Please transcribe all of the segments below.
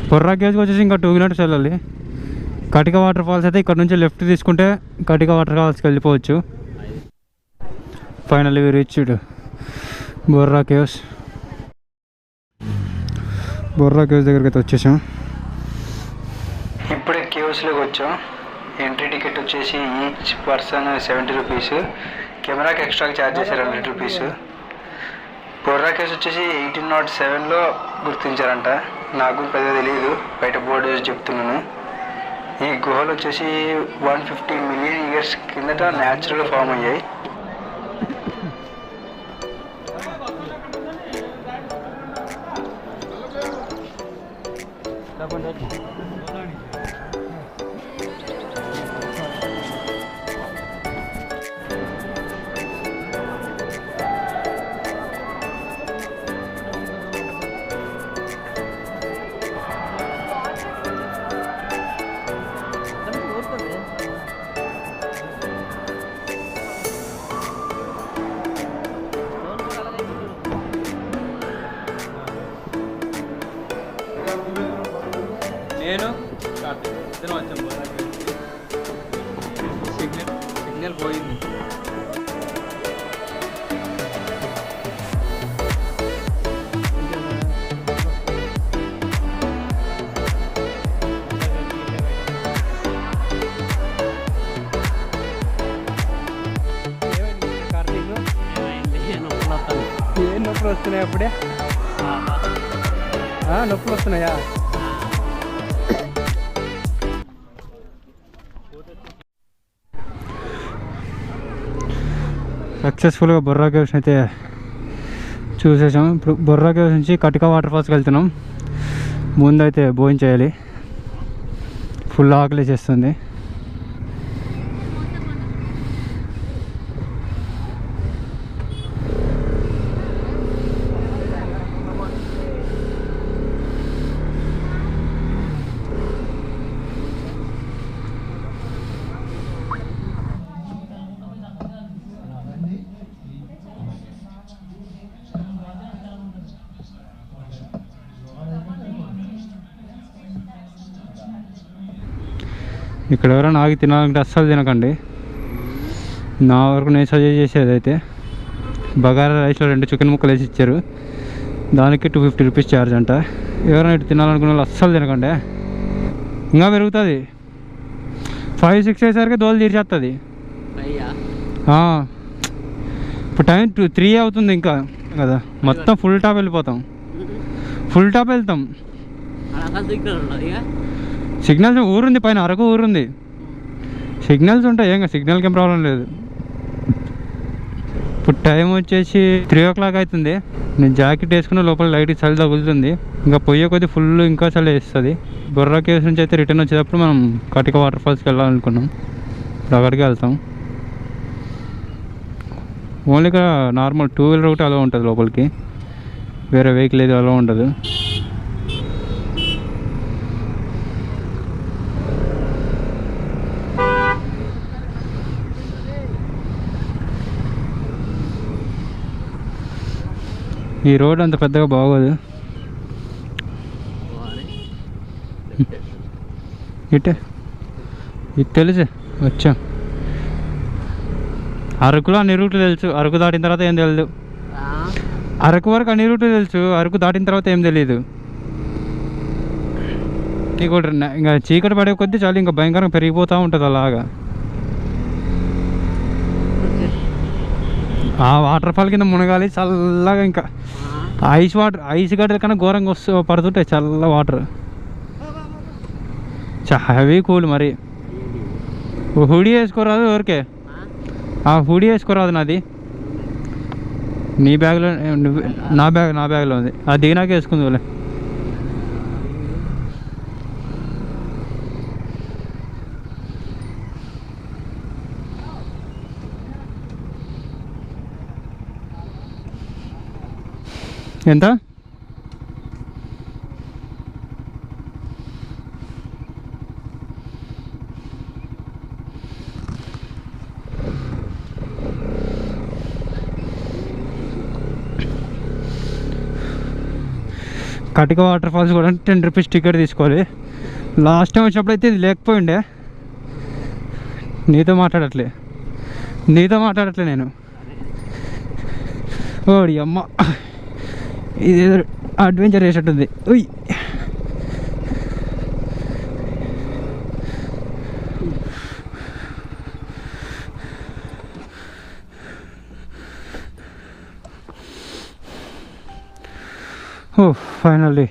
బొర్రా కేవ్స్కి వచ్చేసి ఇంకా 2 కిలోమీటర్స్ వెళ్ళాలి. కటిక వాటర్ ఫాల్స్ అయితే ఇక్కడ నుంచి లెఫ్ట్ తీసుకుంటే కటిక వాటర్ ఫాల్స్కి వెళ్ళిపోవచ్చు. Finally we reached Borra caves. Borra caves దగ్గరికి అయితే వచ్చేసాం. ఇప్పుడే కేవ్స్లోకి వచ్చాం. ఎంట్రీ టికెట్ వచ్చేసి ఈచ్ పర్సన్ 70 రూపీస్. కెమెరాకి ఎక్స్ట్రాకి ఛార్జ్ చేశారు 100 రూపీస్. బొర్రా కేవ్స్ వచ్చేసి 1807లో గుర్తించారంట. నాకు పెద్దగా తెలియదు, బయట బోర్డు చూసి చెప్తున్నాను. ఈ గుహలు వచ్చేసి 150 మిలియన్ ఇయర్స్ కిందట న్యాచురల్గా ఫామ్ అయ్యాయి. నేను సిగ్నల్ పోయింది. ఏం నొప్పులు వస్తున్నాయి అప్పుడే? నొప్పులు వస్తున్నాయా? సక్సెస్ఫుల్గా బొర్రా కేవ్స్ అయితే చూసేసాం. ఇప్పుడు బొర్రా కేవ్స్ నుంచి కటిక వాటర్ ఫాల్స్కి వెళ్తున్నాం. ముందైతే భోజనం చేయాలి, ఫుల్ ఆకలి చేస్తుంది. ఇక్కడ ఎవరైనా ఆగి తినాలంటే అస్సలు తినకండి. నా వరకు నేను సజెస్ట్ చేసేది అయితే బగారా రైస్లో 2 చికెన్ ముక్కలు వేసి ఇచ్చారు, దానికి 250 రూపీస్ ఛార్జ్ అంట. ఎవరైనా ఇటు తినాలనుకున్న వాళ్ళు అస్సలు తినకండి, ఇంకా పెరుగుతుంది. 5-6 అయ్యేసరికి దోలు తీర్చేస్తుంది. ఇప్పుడు టైం 3 అవుతుంది ఇంకా కదా, మొత్తం ఫుల్ టాప్ వెళ్ళిపోతాం. ఫుల్ టాప్ వెళ్తాం. సిగ్నల్స్ ఊరుంది, పైన అరకు ఊరుంది, సిగ్నల్స్ ఉంటాయి, ఏం సిగ్నల్కి ఏం ప్రాబ్లం లేదు. ఇప్పుడు టైం వచ్చేసి 3 o'clock అవుతుంది. నేను జాకెట్ వేసుకున్న లోపల లైట్కి చలి తగులుతుంది. ఇంకా పొయ్యే కొద్ది ఫుల్ ఇంకా చలి వేస్తుంది. బొర్రా కేవ్స్ నుంచి అయితే రిటర్న్ వచ్చేటప్పుడు మనం కటిక వాటర్ ఫాల్స్కి వెళ్ళాలనుకున్నాం. ఇప్పుడు అక్కడికి వెళ్తాం. ఓన్లీ ఇక్కడ నార్మల్ 2-wheeler ఒకటి అలా ఉంటుంది లోపలికి, వేరే వెహికల్ ఏది అలా ఉండదు. ఈ రోడ్ అంత పెద్దగా బాగోదు. ఇటే ఇది తెలుసు, వచ్చాం. అరకులో అన్ని రూట్లు తెలుసు, అరకు దాటిన తర్వాత ఏం తెలియదు. అరకు వరకు అన్ని రూట్లు తెలుసు, అరకు దాటిన తర్వాత ఏం తెలియదు. నీకు ఇంకా చీకటి పడే కొద్దీ చాలా ఇంకా భయంకరంగా పెరిగిపోతూ ఉంటుంది అలాగా. ఆ వాటర్ ఫాల్ కింద మునగాలి చల్లగా. ఇంకా ఐస్ గడ్డల కన్నా ఘోరంగా పడుతుంటాయి చల్ల వాటర్. Heavy cool. మరి హుడీ వేసుకోరాదు ఎవరికే? హుడీ వేసుకోరాదు. నాది నీ బ్యాగ్లో, నా బ్యాగ్లో ఉంది. అది దిగినాక వేసుకుంది. ఎంత? కటిక వాటర్ ఫాల్స్ కూడా 10 రూపీస్ టికెట్ తీసుకోవాలి. లాస్ట్ టైం వచ్చినప్పుడు అయితే ఇది లేకపోయిండే. నీతో మాట్లాడట్లే నేను. ఓడి అమ్మ, ఇది అడ్వెంచర్ చేసేట్టుంది. ఉయ్ ఓ ఫైనల్లీ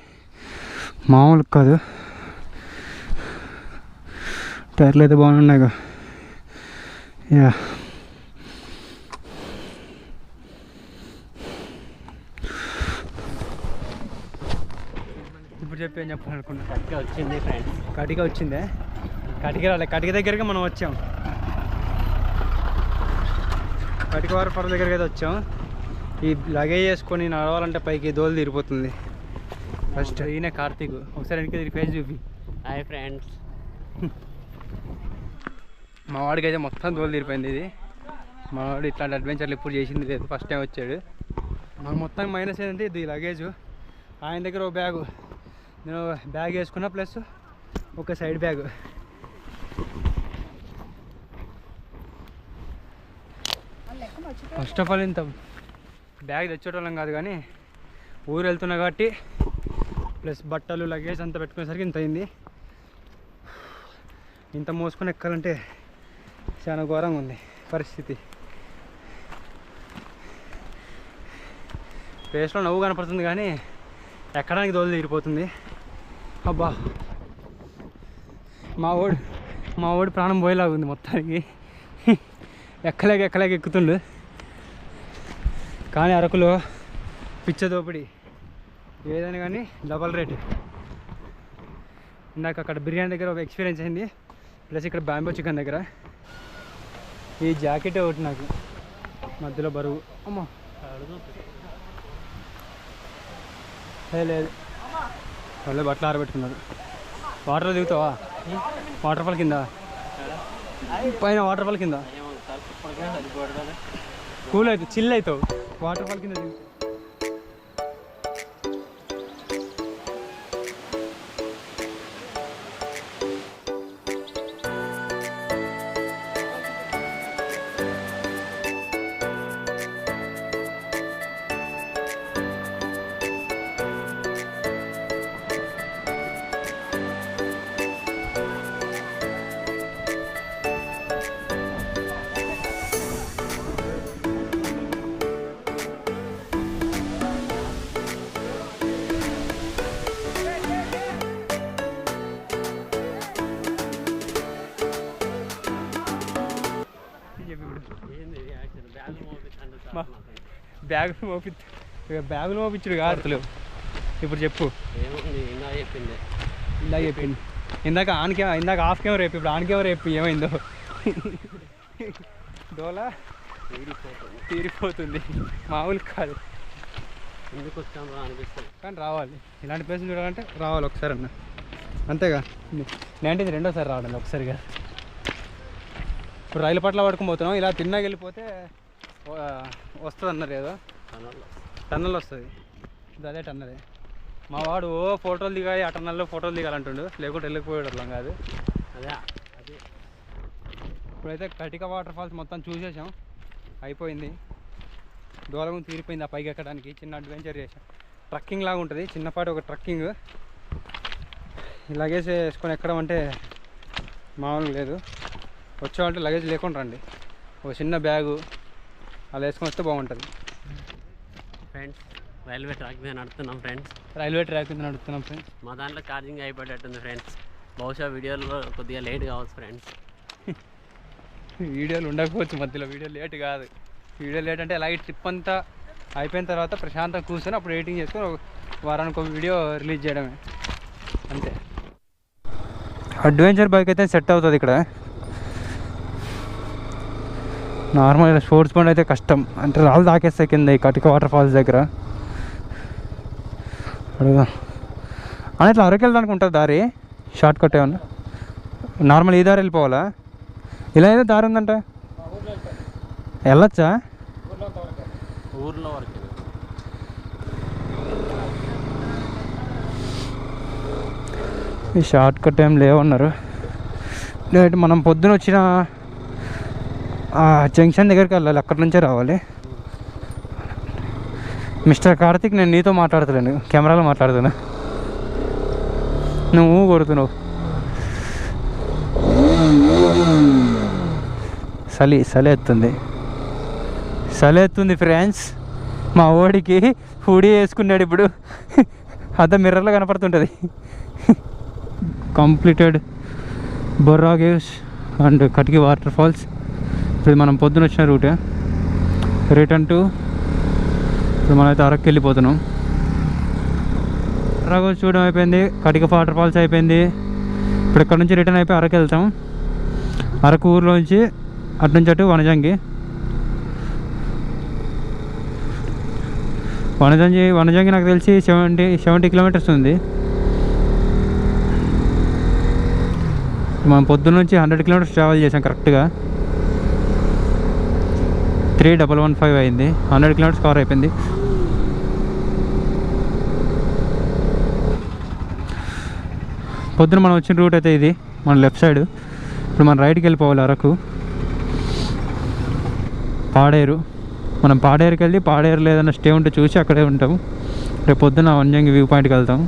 మామూలు కాదు. టైర్లు అయితే బాగున్నాయిగా. యా ఇప్పుడు చెప్పేం చెప్పాలనుకున్నా. కటిక వచ్చింది ఫ్రెండ్స్. కటిక వచ్చిందే. కటిక రాలే, కటిక దగ్గరగా మనం వచ్చాం. కటిక వాటర్ దగ్గరికి అయితే వచ్చాం. ఈ లగేజ్ వేసుకొని నడవాలంటే పైకి దోలు తీరిపోతుంది. ఫస్ట్ ఈయన కార్తీక్, ఒకసారి వెనక్కి తిరిగి ఫేస్ చూపి. Hi friends. మా వాడికి అయితే మొత్తం దోలు తీరిపోయింది. ఇది మా వాడు ఇట్లాంటి అడ్వెంచర్లు ఎప్పుడు చేసింది లేదు, ఫస్ట్ టైం వచ్చాడు. మాకు మొత్తం మైనస్ ఏంటంటే ఇది లగేజ్. ఆయన దగ్గర ఒక బ్యాగు, నేను బ్యాగ్ వేసుకున్నా, ప్లస్ ఒక side bag. First of all ఇంత బ్యాగ్ తెచ్చేటోళ్ళం కాదు, కానీ ఊరు వెళ్తున్నా కాబట్టి ప్లస్ బట్టలు లగేజ్ అంతా పెట్టుకునేసరికి ఇంత అయింది. ఇంత మోసుకొని ఎక్కాలంటే చాలా ఘోరంగా ఉంది పరిస్థితి. ఫేస్లో నవ్వు కనపడుతుంది కానీ ఎక్కడానికి దోలు తీరిపోతుంది. అబ్బా, మా ఓడి ప్రాణం పోయేలాగుంది మొత్తానికి. ఎక్కలేక ఎక్కుతుండు. కానీ అరకులో పిచ్చ దోపిడి ఏదైనా కానీ డబల్ రేటు. ఇందాక అక్కడ బిర్యానీ దగ్గర ఒక ఎక్స్పీరియన్స్ అయింది, ప్లస్ ఇక్కడ బ్యాంబో చికెన్ దగ్గర. ఈ జాకెట్ ఒకటి నాకు మధ్యలో బరువు. అమ్మా లేదు, వాళ్ళే బట్టలు ఆరబెట్టుకున్నారు. వాటర్లో దిగుతావా? వాటర్ ఫాల్ కింద, పైన వాటర్ ఫాల్ కింద కూల్ అవుతావు, చిల్ అవుతావు. వాటర్ ఫాల్ కింద దిగు. బ్యాగులు మోపించుడు కాదు. ఇప్పుడు చెప్పు. ఇందాక చెప్పింది. ఇందాక హాఫ్ కెమెరా రేపు, ఇప్పుడు ఆన్ కెమెరా రేపు. ఏమైందో డోలా తీరిపోతుంది, మామూలు కాదు. ఎందుకు వచ్చాము అనిపిస్తుంది, కానీ రావాలి. ఇలాంటి ప్లేసులు చూడాలంటే రావాలి ఒకసారి అన్న, అంతేగా. నేను రెండోసారి రావడం ఒకసారిగా. ఇప్పుడు రైలు పట్ల పడుకుని పోతున్నాం. ఇలా తిన్నాక వెళ్ళిపోతే వస్తుంది అన్నారు ఏదో, టన్నల్ వస్తుంది. ఇది అదే టన్నలే. మా వాడు ఫోటోలు దిగాలి, ఆ టన్నల్లో ఫోటోలు దిగాలంటుండు, లేకుంటే వెళ్ళిపోయేటోళ్ళం కాదు. అదే ఇప్పుడైతే కటిక వాటర్ ఫాల్స్ మొత్తం చూసేసాం, అయిపోయింది. దూరం తీరిపోయింది. ఆ పైకి ఎక్కడానికి చిన్న అడ్వెంచర్ చేసాం. ట్రక్కింగ్ లాగా ఉంటుంది, చిన్నపాటి ఒక ట్రక్కింగ్. లగేజ్ వేసుకొని ఎక్కడం అంటే మామూలు లేదు. వచ్చామంటే లగేజ్ లేకుండా రండి, ఒక చిన్న బ్యాగు అలా వేసుకొని వస్తే బాగుంటుంది. ఫ్రెండ్స్, రైల్వే ట్రాక్ మీద నడుస్తున్నాం ఫ్రెండ్స్. ఫ్రెండ్స్, మా దాంట్లో ఛార్జింగ్ అయిపోయేటట్టుంది ఫ్రెండ్స్. బహుశా వీడియోలో కొద్దిగా లేట్ కావచ్చు ఫ్రెండ్స్. వీడియోలు ఉండకపోవచ్చు మధ్యలో. వీడియో లేట్ కాదు. వీడియో లేట్ అంటే అలాగే ట్రిప్ అంతా అయిపోయిన తర్వాత ప్రశాంతంగా కూర్చొని అప్పుడు ఎడిటింగ్ చేసుకొని వారానికి ఒక వీడియో రిలీజ్ చేయడమే, అంతే. అడ్వెంచర్ బైక్ అయితే సెట్ అవుతుంది ఇక్కడ. నార్మల్ స్పోర్ట్స్ బండి అయితే కష్టం, అంటే రాళ్ళు తాకేస్తాయి కింద ఈ కటిక వాటర్ ఫాల్స్ దగ్గర. అడుగుదాం అని. ఇట్లా అరకు వెళ్ళడానికి ఉంటుంది దారి, షార్ట్ కట్ ఏమన్నా? నార్మల్ ఈ దారి వెళ్ళిపోవాలా? ఇలా అయితే దారి ఉందంట, వెళ్ళొచ్చా? ఊర్లో వరకు ఈ షార్ట్ కట్ ఏం లేవన్నారు. లేదంటే మనం పొద్దున వచ్చిన జంక్షన్ దగ్గరికి వెళ్ళాలి, అక్కడి నుంచే రావాలి. మిస్టర్ కార్తిక్, నేను నీతో మాట్లాడుతున్నాను, కెమెరాలో మాట్లాడుతున్నా, నువ్వు కొడుతున్నావు. చలి ఎత్తుంది ఫ్రెండ్స్. మా ఓడికి హుడీ వేసుకున్నాడు ఇప్పుడు, అద్ద మిర్రర్లో కనపడుతుంటుంది. Completed Borra caves and Katiki waterfalls. ఇప్పుడు మనం పొద్దున వచ్చిన రూటే రిటర్న్ టు, ఇప్పుడు మనమైతే అరకు వెళ్ళిపోతున్నాం. అరకు చూడడం అయిపోయింది, కటిక వాటర్ ఫాల్స్ అయిపోయింది. ఇప్పుడు ఇక్కడ నుంచి రిటర్న్ అయిపోయి అరకు వెళ్తాం. అరకు ఊర్లోంచి అటు నుంచి అటు వనజంగి నాకు తెలిసి 70 కిలోమీటర్స్ ఉంది. మనం పొద్దున్న నుంచి 100 కిలోమీటర్స్ ట్రావెల్ చేసాం కరెక్ట్గా. 3115 అయింది, 100 కిలోమీటర్స్ కవర్ అయిపోయింది. పొద్దున మనం వచ్చిన రూట్ అయితే ఇది, మన లెఫ్ట్ సైడ్. ఇప్పుడు మనం రైట్కి వెళ్ళిపోవాలి అరకు, పాడేరు. మనం పాడేరుకి వెళ్ళి పాడేరులో ఏదైనా స్టే ఉంటే చూసి అక్కడే ఉంటాం. రేపు పొద్దున్న వనజంగి వ్యూ పాయింట్కి వెళ్తాం.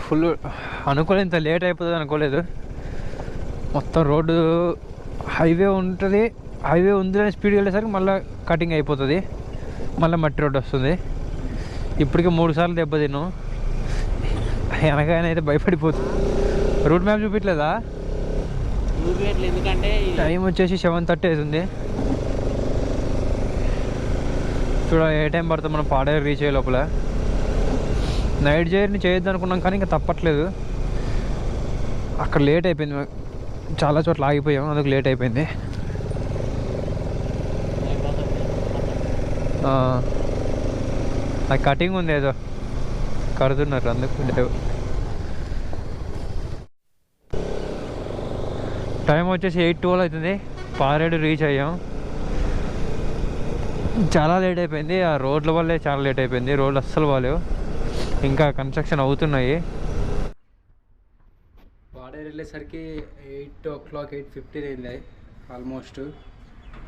ఫుల్ అనుకోలేదు, ఇంత లేట్ అయిపోతుంది అనుకోలేదు. మొత్తం రోడ్డు హైవే ఉంటుంది, హైవే ఉంది అని స్పీడ్కి వెళ్ళేసరికి మళ్ళీ కటింగ్ అయిపోతుంది, మళ్ళీ మట్టి రోడ్డు వస్తుంది. ఇప్పటికే 3 సార్లు దెబ్బతిన్నాం. వెనకాయన అయితే భయపడిపోతుంది. Route map చూపించలేదా? ఎందుకంటే టైం వచ్చేసి 7:30 అవుతుంది. చూడ ఏ టైం పడుతుంది మనం పాడేరు రీచ్ అయ్యే లోపల. నైట్ జర్నీ చేయొద్దు అనుకున్నాం కానీ ఇంకా తప్పట్లేదు. అక్కడ లేట్ అయిపోయింది, చాలా చోట్ల ఆగిపోయాం, అందుకు లేట్ అయిపోయింది. అది కటింగ్ ఉంది, ఏదో కడుతున్నారు అందుకు. టైం వచ్చేసి 8:12 అవుతుంది. పారేడు రీచ్ అయ్యాం. చాలా లేట్ అయిపోయింది, ఆ రోడ్ల వల్లే చాలా లేట్ అయిపోయింది. రోడ్లు అస్సలు బాగాలేవు, ఇంకా కన్స్ట్రక్షన్ అవుతున్నాయి. పాడేరు వెళ్ళేసరికి 8 o'clock 8:15 అయింది ఆల్మోస్ట్.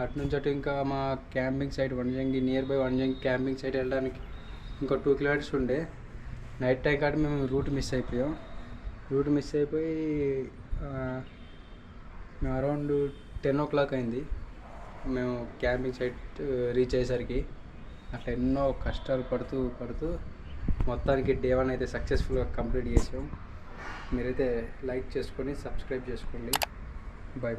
అటు నుంచి అటు ఇంకా మా camping site Vanajangi, nearby Vanajangi camping site వెళ్ళడానికి ఇంకో 2 కిలోమీటర్స్ ఉండే. నైట్ టైం కాబట్టి మేము రూట్ మిస్ అయిపోయి మేము అరౌండ్ 10 o'clock అయింది మేము క్యాంపింగ్ సైట్ రీచ్ అయ్యేసరికి. అట్లా ఎన్నో కష్టాలు పడుతూ మొత్తానికి డే 1 అయితే సక్సెస్ఫుల్గా కంప్లీట్ చేసాం. మీరైతే లైక్ చేసుకొని సబ్స్క్రైబ్ చేసుకోండి. బాయ్.